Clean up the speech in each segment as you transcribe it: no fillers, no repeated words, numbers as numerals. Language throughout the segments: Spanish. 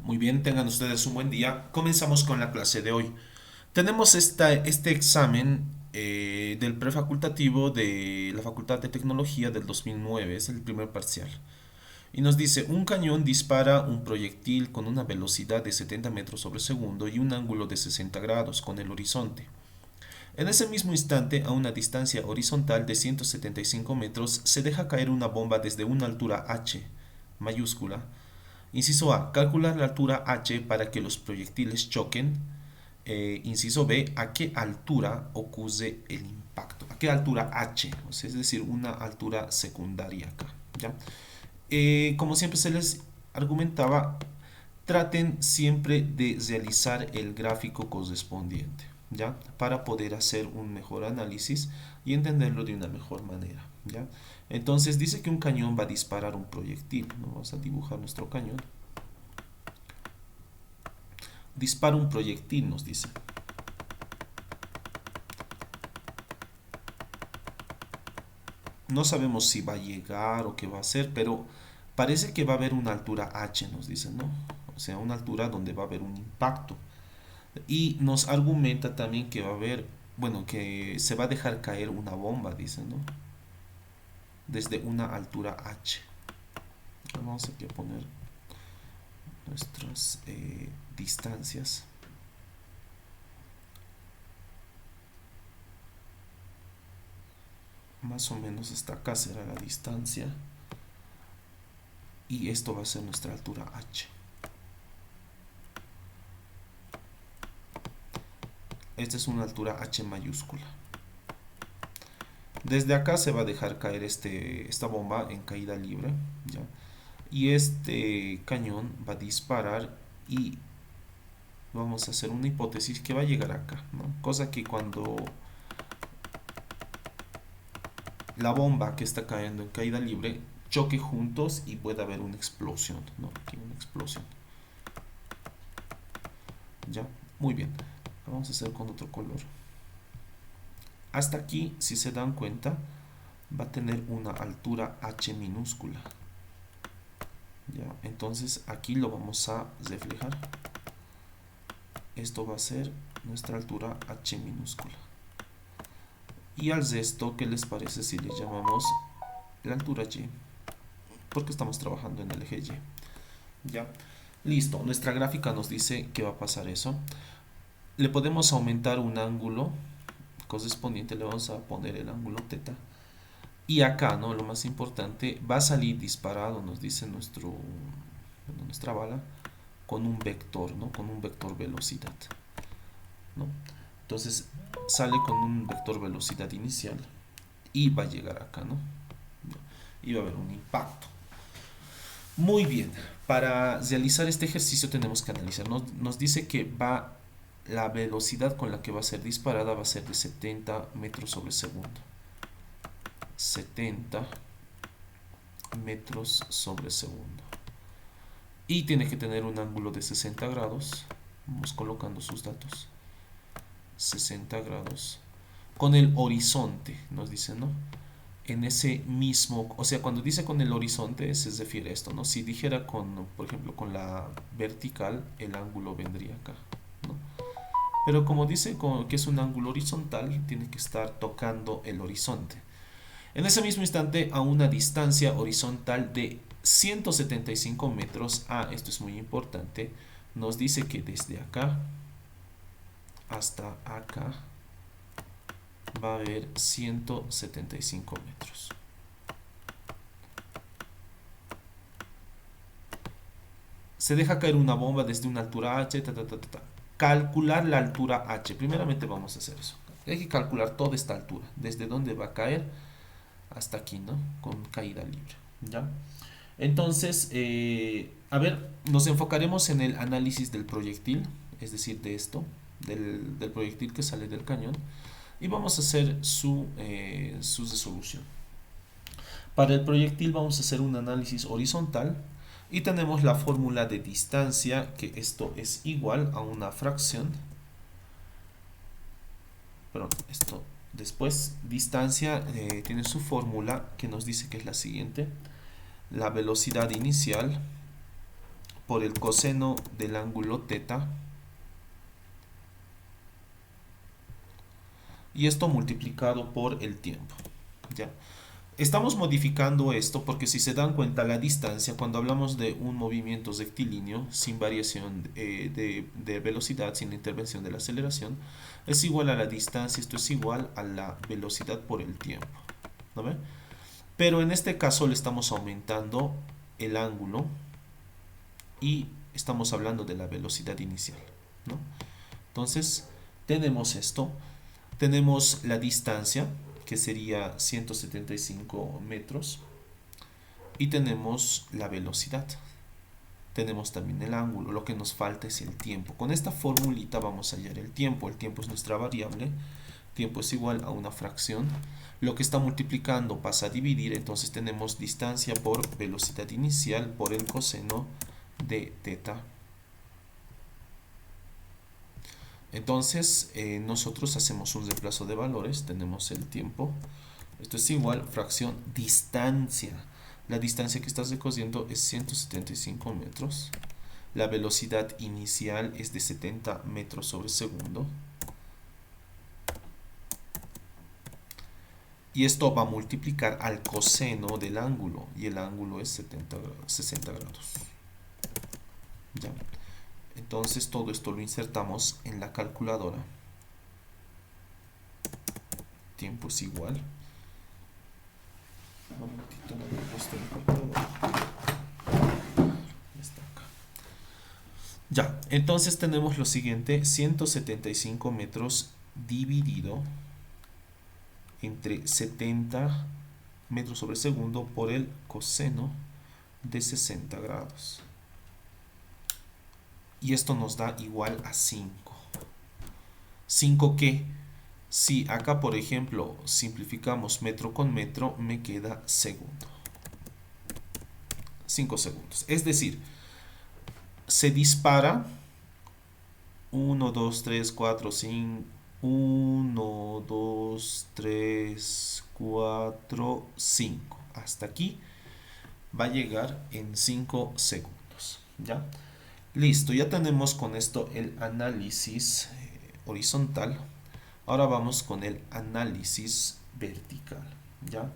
Muy bien, tengan ustedes un buen día. Comenzamos con la clase de hoy. Tenemos este examen del prefacultativo de la Facultad de Tecnología del 2009, es el primer parcial. Y nos dice, un cañón dispara un proyectil con una velocidad de 70 metros sobre segundo y un ángulo de 60 grados con el horizonte. En ese mismo instante, a una distancia horizontal de 175 metros, se deja caer una bomba desde una altura h mayúscula. Inciso A. Calcular la altura h para que los proyectiles choquen. Inciso B. ¿A qué altura ocurre el impacto? ¿A qué altura h? O sea, es decir, una altura secundaria acá. ¿Ya? Como siempre se les argumentaba, traten siempre de realizar el gráfico correspondiente, ¿ya? Para poder hacer un mejor análisis y entenderlo de una mejor manera, ¿ya? Entonces dice que un cañón va a disparar un proyectil, ¿no? Vamos a dibujar nuestro cañón. Dispara un proyectil, nos dice. No sabemos si va a llegar o qué va a hacer, pero parece que va a haber una altura h, nos dicen, ¿no? O sea, una altura donde va a haber un impacto. Y nos argumenta también que va a haber, bueno, que se va a dejar caer una bomba, dicen, ¿no? Desde una altura h. Vamos aquí a poner nuestras distancias. Más o menos hasta acá será la distancia. Y esto va a ser nuestra altura h. Esta es una altura h mayúscula. Desde acá se va a dejar caer esta bomba en caída libre, ¿ya? Y este cañón va a disparar y vamos a hacer una hipótesis que va a llegar acá, ¿no? Cosa que cuando la bomba que está cayendo en caída libre choque juntos y pueda haber una explosión, ¿no? Aquí una explosión. ¿Ya? Muy bien. Vamos a hacer con otro color. Hasta aquí, si se dan cuenta, va a tener una altura h minúscula. ¿Ya? Entonces aquí lo vamos a reflejar. Esto va a ser nuestra altura h minúscula. Y al resto, ¿qué les parece si le llamamos la altura y? Porque estamos trabajando en el eje y. ¿Ya? Listo, nuestra gráfica nos dice que va a pasar eso. Le podemos aumentar un ángulo correspondiente, le vamos a poner el ángulo teta. Y acá, ¿no? Lo más importante, va a salir disparado, nos dice nuestra bala, con un vector, ¿no? Con un vector velocidad, ¿no? Entonces sale con un vector velocidad inicial y va a llegar acá, ¿no? Y va a haber un impacto. Muy bien, para realizar este ejercicio tenemos que analizar. Nos dice que la velocidad con la que va a ser disparada va a ser de 70 metros sobre segundo. 70 metros sobre segundo. Y tiene que tener un ángulo de 60 grados. Vamos colocando sus datos. 60 grados. Con el horizonte, nos dice, ¿no? En ese mismo, o sea, cuando dice con el horizonte se refiere a esto, ¿no? Si dijera con, por ejemplo, con la vertical, el ángulo vendría acá, ¿no? Pero como dice que es un ángulo horizontal, tiene que estar tocando el horizonte. En ese mismo instante, a una distancia horizontal de 175 metros, esto es muy importante, nos dice que desde acá hasta acá va a haber 175 metros. Se deja caer una bomba desde una altura h, calcular la altura h. Primeramente vamos a hacer eso. Hay que calcular toda esta altura, desde dónde va a caer hasta aquí, ¿no? Con caída libre, ¿ya? Entonces, a ver, nos enfocaremos en el análisis del proyectil, es decir, de esto, del proyectil que sale del cañón, y vamos a hacer su resolución. Para el proyectil vamos a hacer un análisis horizontal y tenemos la fórmula de distancia, que esto es igual a una fracción, perdón, esto después, distancia tiene su fórmula que nos dice que es la siguiente: la velocidad inicial por el coseno del ángulo teta, y esto multiplicado por el tiempo. ¿Ya? Estamos modificando esto porque si se dan cuenta la distancia, cuando hablamos de un movimiento rectilíneo sin variación de velocidad, sin la intervención de la aceleración, es igual a la distancia, esto es igual a la velocidad por el tiempo. ¿No ve? Pero en este caso le estamos aumentando el ángulo y estamos hablando de la velocidad inicial, ¿no? Entonces tenemos esto, tenemos la distancia que sería 175 metros y tenemos la velocidad, tenemos también el ángulo, lo que nos falta es el tiempo. Con esta formulita vamos a hallar el tiempo es nuestra variable, tiempo es igual a una fracción, lo que está multiplicando pasa a dividir, entonces tenemos distancia por velocidad inicial por el coseno de teta. Entonces nosotros hacemos un reemplazo de valores, tenemos el tiempo, esto es igual fracción distancia, la distancia que estás recorriendo es 175 metros, la velocidad inicial es de 70 metros sobre segundo, y esto va a multiplicar al coseno del ángulo, y el ángulo es 60 grados. ¿Ya? Entonces todo esto lo insertamos en la calculadora. Tiempo es igual. Un momentito, no he puesto el calculador. Está acá. Ya, entonces tenemos lo siguiente: 175 metros dividido entre 70 metros sobre segundo por el coseno de 60 grados. Y esto nos da igual a 5. ¿5 qué? Si acá, por ejemplo, simplificamos metro con metro, me queda segundo. 5 segundos. Es decir, se dispara 1, 2, 3, 4, 5. 1, 2, 3, 4, 5. Hasta aquí va a llegar en 5 segundos. ¿Ya? Listo, ya tenemos con esto el análisis horizontal. Ahora vamos con el análisis vertical, ¿ya?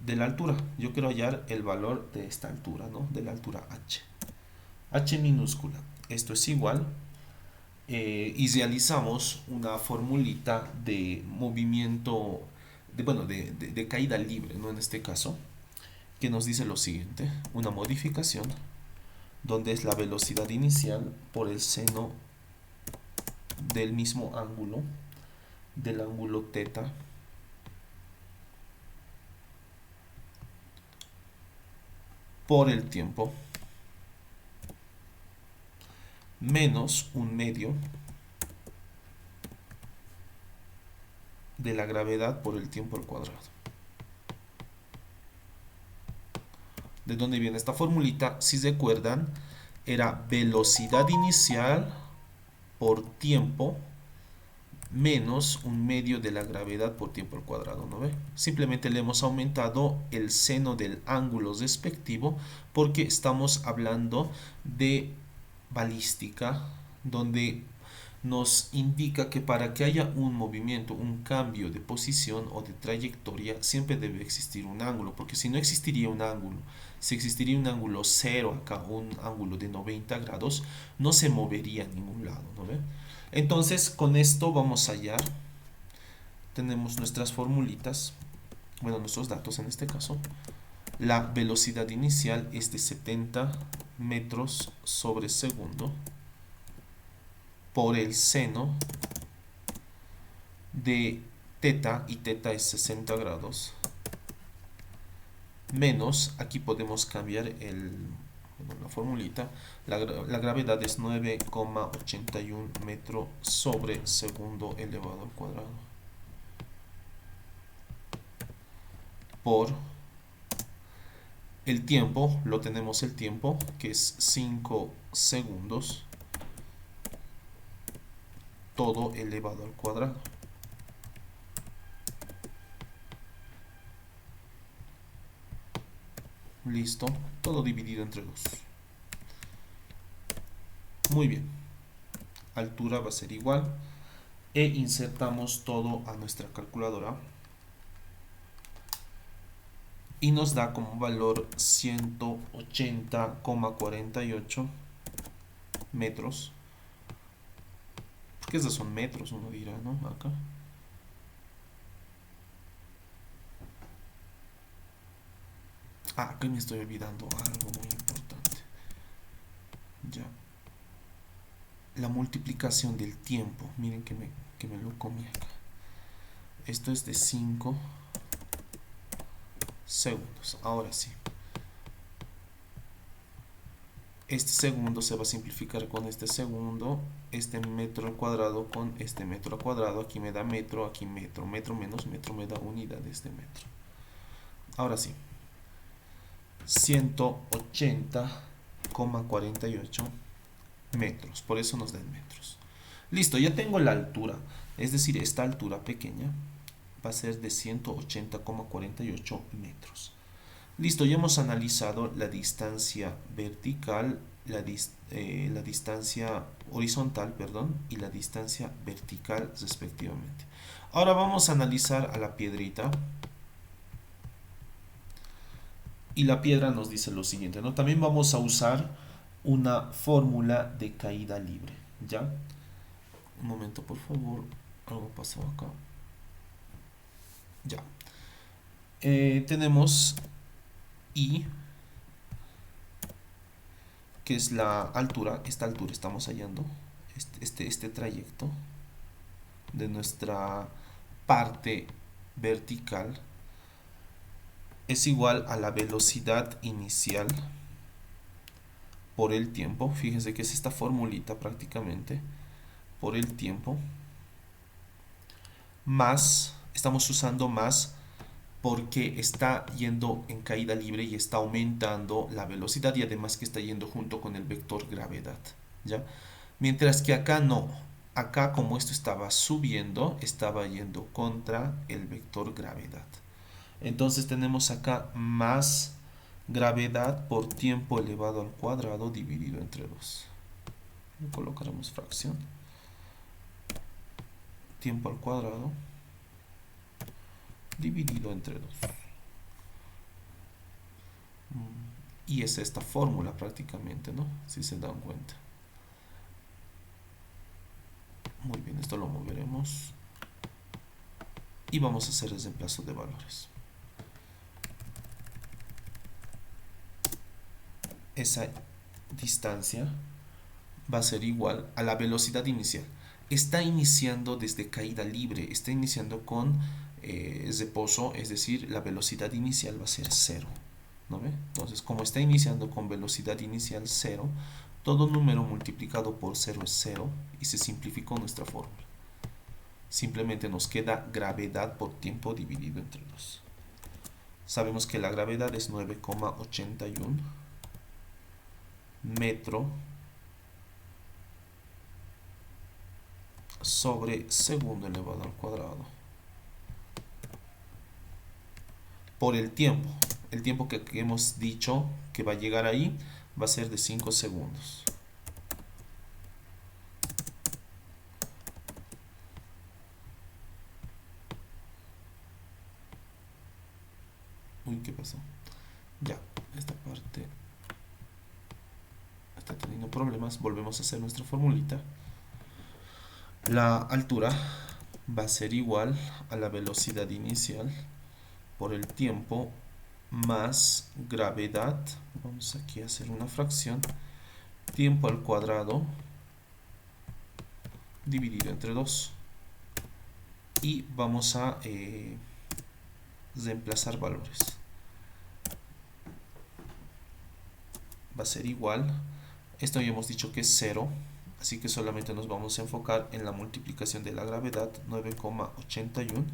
De la altura. Yo quiero hallar el valor de esta altura, ¿no? De la altura h. H minúscula. Esto es igual. Y realizamos una formulita de movimiento, de caída libre, ¿no? En este caso, que nos dice lo siguiente: una modificación donde es la velocidad inicial por el seno del mismo ángulo, del ángulo teta, por el tiempo, menos un medio de la gravedad por el tiempo al cuadrado. ¿De dónde viene esta formulita? Si recuerdan, era velocidad inicial por tiempo menos un medio de la gravedad por tiempo al cuadrado, ¿no ve? Simplemente le hemos aumentado el seno del ángulo respectivo porque estamos hablando de balística, donde nos indica que para que haya un movimiento, un cambio de posición o de trayectoria, siempre debe existir un ángulo, porque si no existiría un ángulo, si existiría un ángulo cero acá, un ángulo de 90 grados, no se movería a ningún lado, ¿no ve? Entonces, con esto vamos a hallar, tenemos nuestras formulitas, bueno, nuestros datos en este caso. La velocidad inicial es de 70 metros sobre segundo por el seno de teta, y teta es 60 grados, menos, aquí podemos cambiar la formulita, la gravedad es 9,81 metro sobre segundo elevado al cuadrado por el tiempo, lo tenemos el tiempo que es 5 segundos todo elevado al cuadrado. Listo, todo dividido entre 2. Muy bien, altura va a ser igual e insertamos todo a nuestra calculadora y nos da como valor 180,48 metros, porque esos son metros, uno dirá, ¿no? Acá. Aquí me estoy olvidando algo muy importante. Ya. La multiplicación del tiempo. Miren que me lo comí acá. Esto es de 5 segundos. Ahora sí. Este segundo se va a simplificar con este segundo. Este metro al cuadrado con este metro al cuadrado. Aquí me da metro, aquí metro. Metro menos metro me da unidades de metro. Ahora sí. 180,48 metros. Por eso nos dan metros. Listo, ya tengo la altura. Es decir, esta altura pequeña va a ser de 180,48 metros. Listo, ya hemos analizado la distancia vertical, la distancia horizontal, perdón, y la distancia vertical respectivamente. Ahora vamos a analizar a la piedrita. Y la piedra nos dice lo siguiente, ¿no? También vamos a usar una fórmula de caída libre, ¿ya? Un momento, por favor. Algo pasó acá. Ya. Tenemos I, que es la altura. Esta altura estamos hallando. Este trayecto de nuestra parte vertical es igual a la velocidad inicial por el tiempo. Fíjense que es esta formulita prácticamente. Por el tiempo. Más, estamos usando más porque está yendo en caída libre y está aumentando la velocidad y además que está yendo junto con el vector gravedad, ¿ya? Mientras que acá no, acá como esto estaba subiendo, estaba yendo contra el vector gravedad. Entonces tenemos acá más gravedad por tiempo elevado al cuadrado dividido entre 2. Colocaremos fracción. Tiempo al cuadrado dividido entre 2. Y es esta fórmula prácticamente, ¿no? Si se dan cuenta. Muy bien, esto lo moveremos. Y vamos a hacer el reemplazo de valores. Esa distancia va a ser igual a la velocidad inicial. Está iniciando desde caída libre, está iniciando con reposo, es decir, la velocidad inicial va a ser 0. ¿No ve? Entonces, como está iniciando con velocidad inicial 0, todo número multiplicado por 0 es 0 y se simplificó nuestra fórmula. Simplemente nos queda gravedad por tiempo dividido entre 2. Sabemos que la gravedad es 9,81 metro sobre segundo elevado al cuadrado por el tiempo. El tiempo que hemos dicho que va a llegar ahí va a ser de 5 segundos. Uy, ¿qué pasó? Ya, esta parte está teniendo problemas. Volvemos a hacer nuestra formulita. La altura va a ser igual a la velocidad inicial por el tiempo más gravedad. Vamos aquí a hacer una fracción. Tiempo al cuadrado dividido entre 2. Y vamos a reemplazar valores. Va a ser igual. Esto ya hemos dicho que es 0. Así que solamente nos vamos a enfocar en la multiplicación de la gravedad, 9,81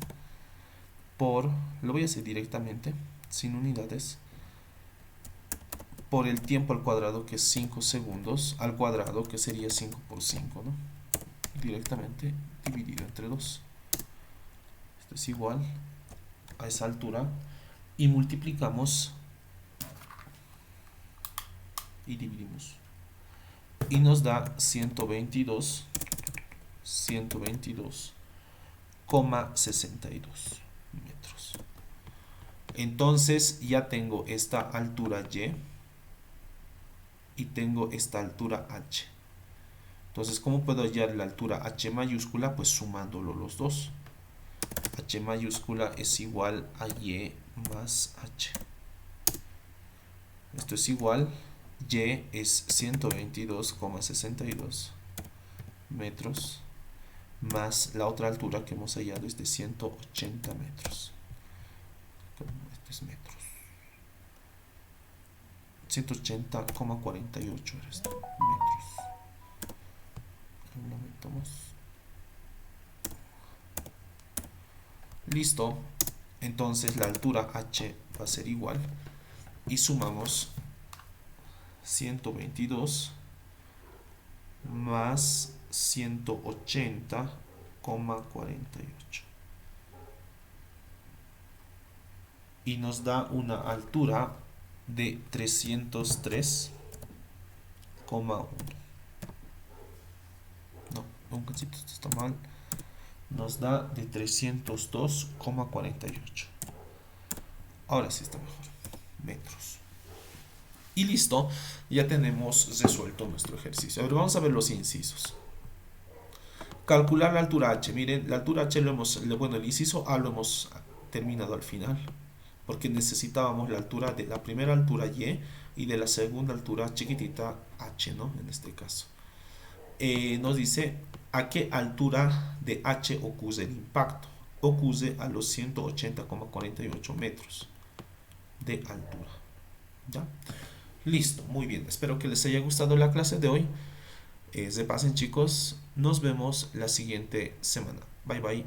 por, lo voy a hacer directamente, sin unidades, por el tiempo al cuadrado, que es 5 segundos, al cuadrado, que sería 5 por 5, ¿no? Directamente dividido entre 2. Esto es igual a esa altura y multiplicamos y dividimos. y nos da 122,62 metros. Entonces ya tengo esta altura y tengo esta altura h. Entonces, ¿cómo puedo hallar la altura h mayúscula? Pues sumándolo los dos. H mayúscula es igual a y más h. Esto es igual, y es 122,62 metros, más la otra altura que hemos hallado es de 180 metros. Esto es metros. 180,48 era esto, metros. Lo metamos. Listo. Entonces la altura h va a ser igual. Y sumamos 122 más 180,48. Y nos da una altura de 303,1. No, un cachito, esto está mal. Nos da de 302,48. Ahora sí está mejor. Metros. Y listo, ya tenemos resuelto nuestro ejercicio. Ahora vamos a ver los incisos. Calcular la altura h. Miren, la altura h bueno, el inciso a lo hemos terminado al final, porque necesitábamos la altura de la primera altura y de la segunda altura chiquitita h, ¿no? En este caso. Nos dice a qué altura de h ocurre el impacto. Ocurre a los 180,48 metros de altura. ¿Ya? Listo, muy bien. Espero que les haya gustado la clase de hoy. Repasen, chicos. Nos vemos la siguiente semana. Bye bye.